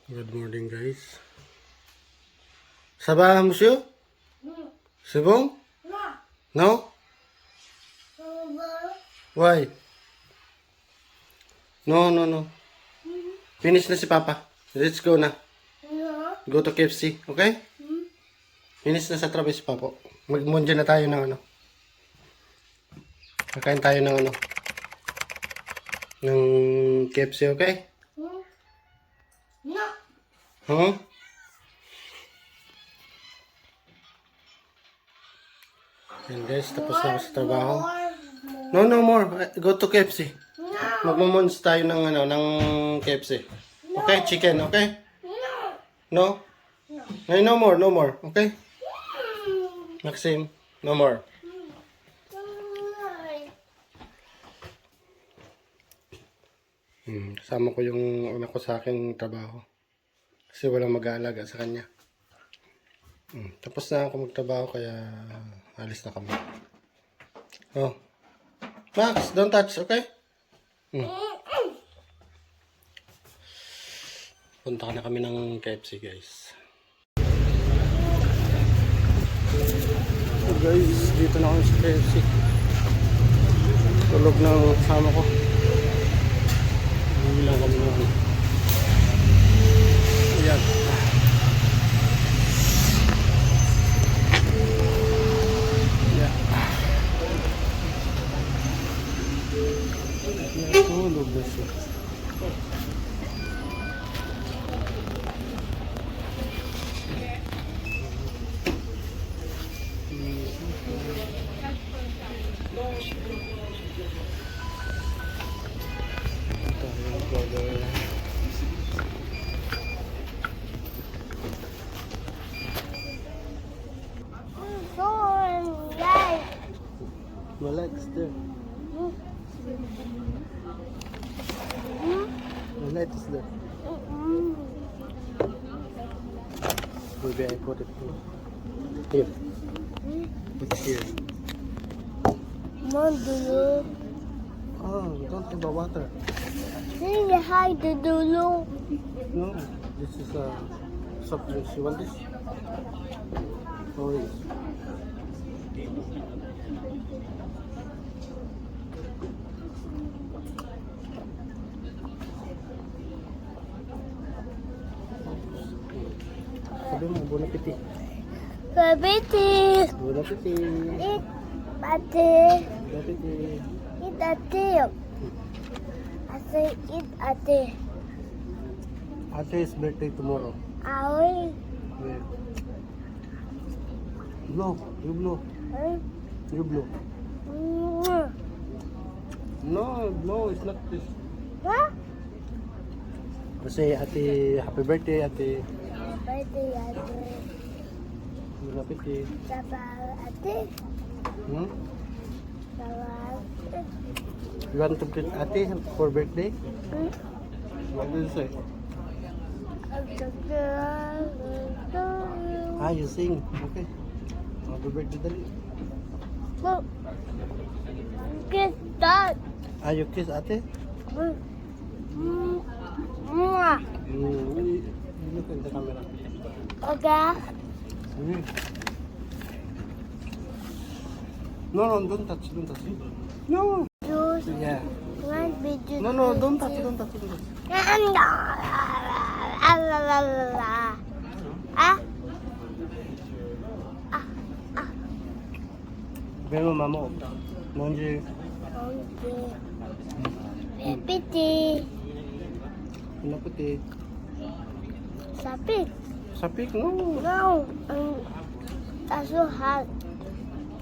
Good morning, guys. Ça va, monsieur? C'est bon? No? Why? No. Finish na si Papa. Let's go na. Go to KFC, okay? Finish na sa trabaho si Papa. Mag-munja na tayo ng ano. Kakain tayo ng ano. Ng KFC, okay? Huh? And guys, tapos na ako sa trabaho. No more. Go to KFC. Magmumons tayo ng ano, ng KFC. Okay, chicken, okay? No? No more, okay? Maxim, no more. Kasama ko yung anak ko sa aking trabaho. Kasi walang mag-aalaga sa kanya. Tapos na ako magtrabaho kaya alis na kami. Oh. Max, don't touch, okay? Punta na kami ng KFC, guys. So guys, dito na kami sa KFC. Tulog ng kasama ko. Hindi lang kami naman. Ayan. Tulog na siya. Wala, it's there. The light is there. Maybe I put it here. It's here. Mom, do you? Oh, don't have water. Say hi to Dulu. No, this is a soft drink. You want this? Orange. Sabi mo, bon appetit. Babiti. Bon appetit. Eat ate. Bon appetit. Eat ate. I say eat ate. Ate's birthday tomorrow. Aoi. Where? Blow. You blow. Huh? You blow. No, it's not this. Huh? Say, ate, happy birthday, ate. Babiti ate. Bon appetit. Sabal ate. Hmm? Sabal ate. You want to greet ate for birthday? What do you say? Ah, you sing. Okay. Happy birthday, dali. Look. Get that. Ah, you kiss ate? Mwah. Look in the camera. Okay. No, don't touch. No. Juice. Yeah. One big juice. No, don't touch. Ah? Pero mama, Monji. Okay. Piti. Pinaputi. Sapit. Sapik, no. No. Taso hot.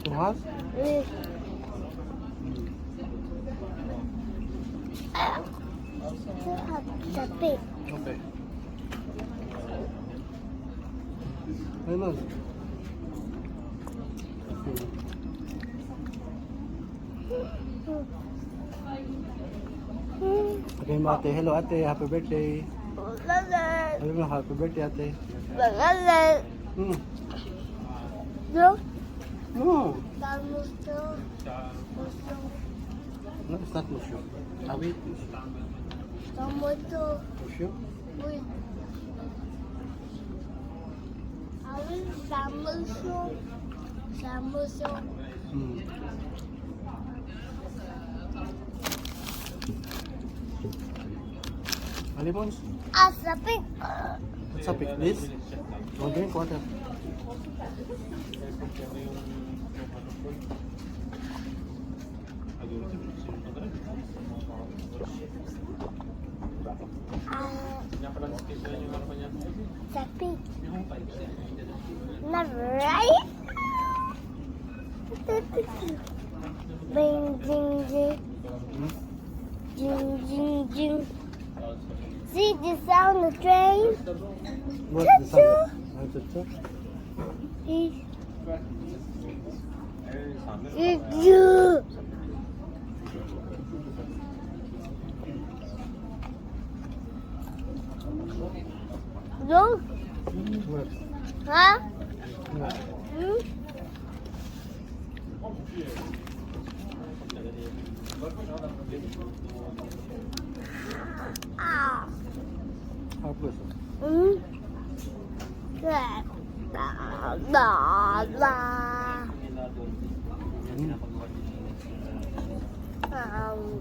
Tuhas? Sapit. Okay. Ayun. Okay mo ate, hello ate, happy birthday. Lalat. Ayun mo, happy birthday ate. Lalat. No? No. Kamusta? No, it's not mushu. Ah, wait. Kamusta? Mushu? Wait. Samusung. Samusung. Hmm. Alimons, Asapik. what's up with this? Don't drink water. Sapik. Right? Bing, jing, jing. Hmm? Jing, jing, jing. See the sound of train? What's the sound? What's it? You. Look, What? huh? What? Hmm? Ah. How close? Hmm? Da, da, da, da. Hmm?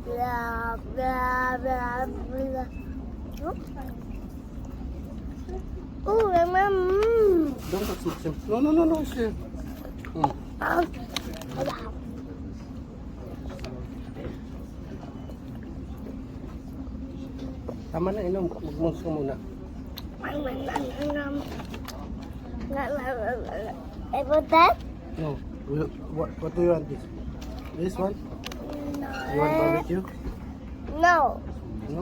Blah, blah, blah, blah. Oh, remember. Don't touch it. No, no, no, no. It's here. Hmm. Tama na, inom. Mag-mons ka muna. About that? No. What do you want this? This one? You want barbecue? No. No?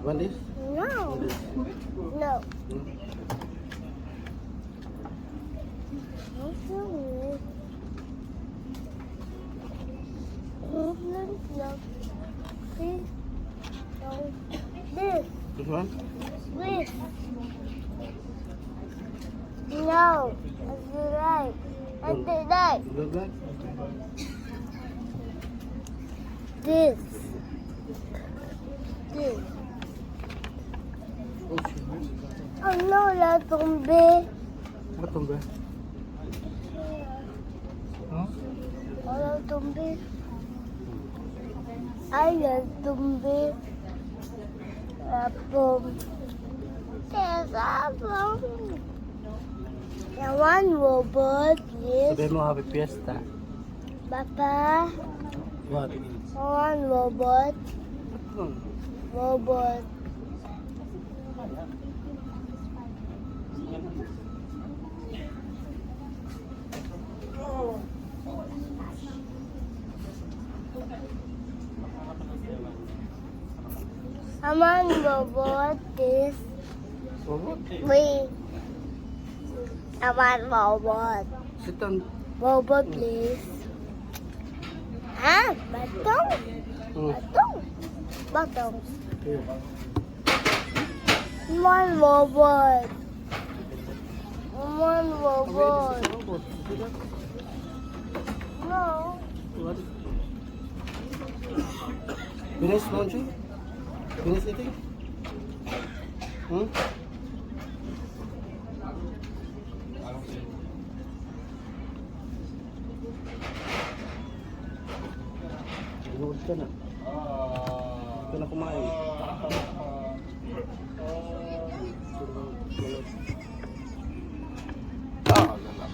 Want this? No. Want this? No. Hmm? This. This one? This. No. That's right. That's right. You don't like? This. This. Oh, shit. Oh no, la tombée. What tombe? Huh? Oh, la tombée. Ay, la tombée. La pomme. There's a pomme. I want robot, please. Sabihin mo happy fiesta. Papa, What? I want robot. Hmm. Robot. I want robot, this. What? Wait. I want robot. Sit down. Robot, please. Ah, batong. Hmm. Batong. Batong. Here. I want robot. I want robot. Robot. See that? No. What? Finish munching? Finish eating? Hmm? Lord ka na. Ka na kumain. Ah, lala.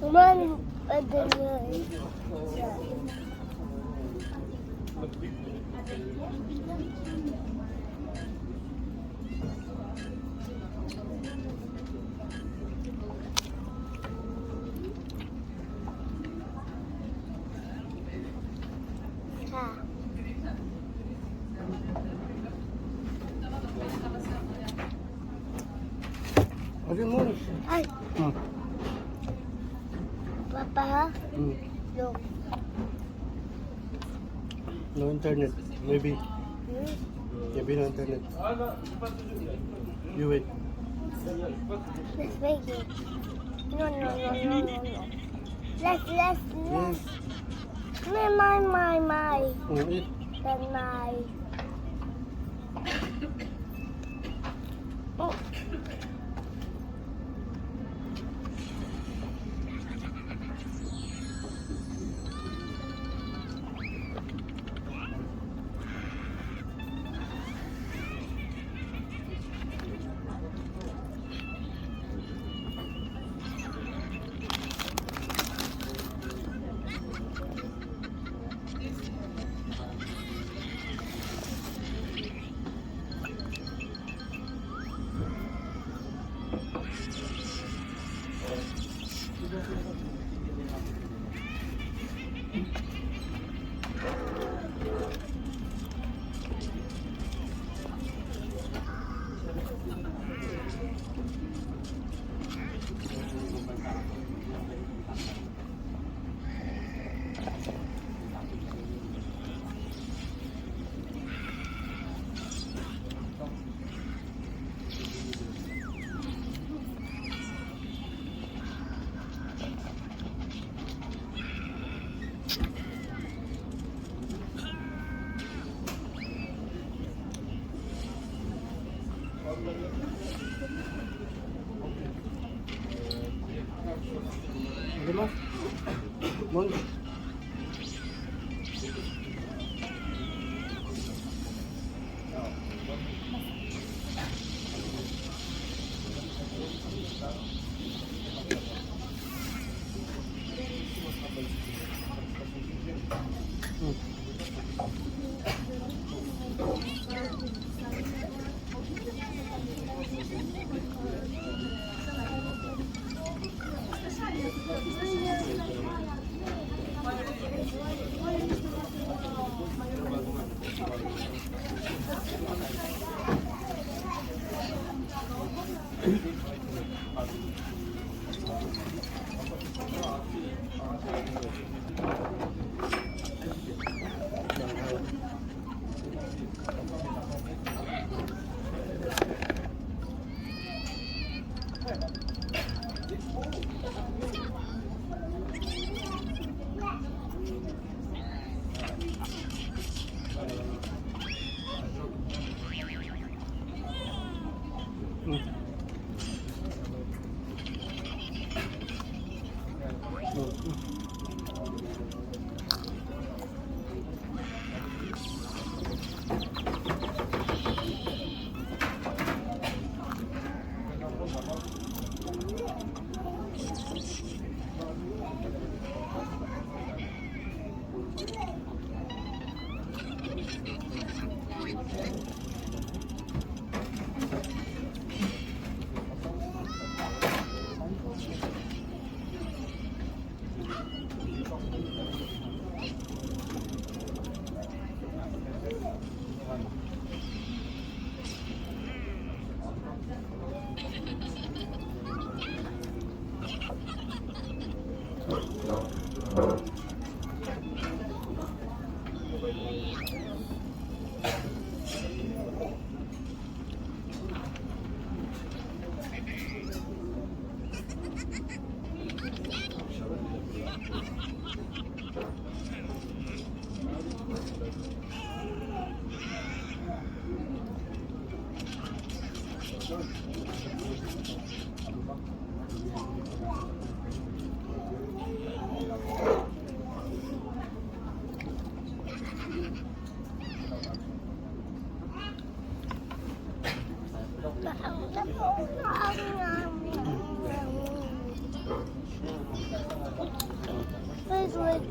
I want a Ah. Ayun mo. Ay, Hmm. Papa, Hmm. look. No internet. Maybe Yeah, be no internet. You wait. Let's make it. No. Let's. Yes. My. Eat. Then my. Oh. Ano mo? Mon.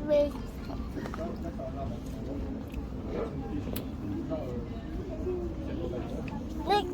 Wait. Nick.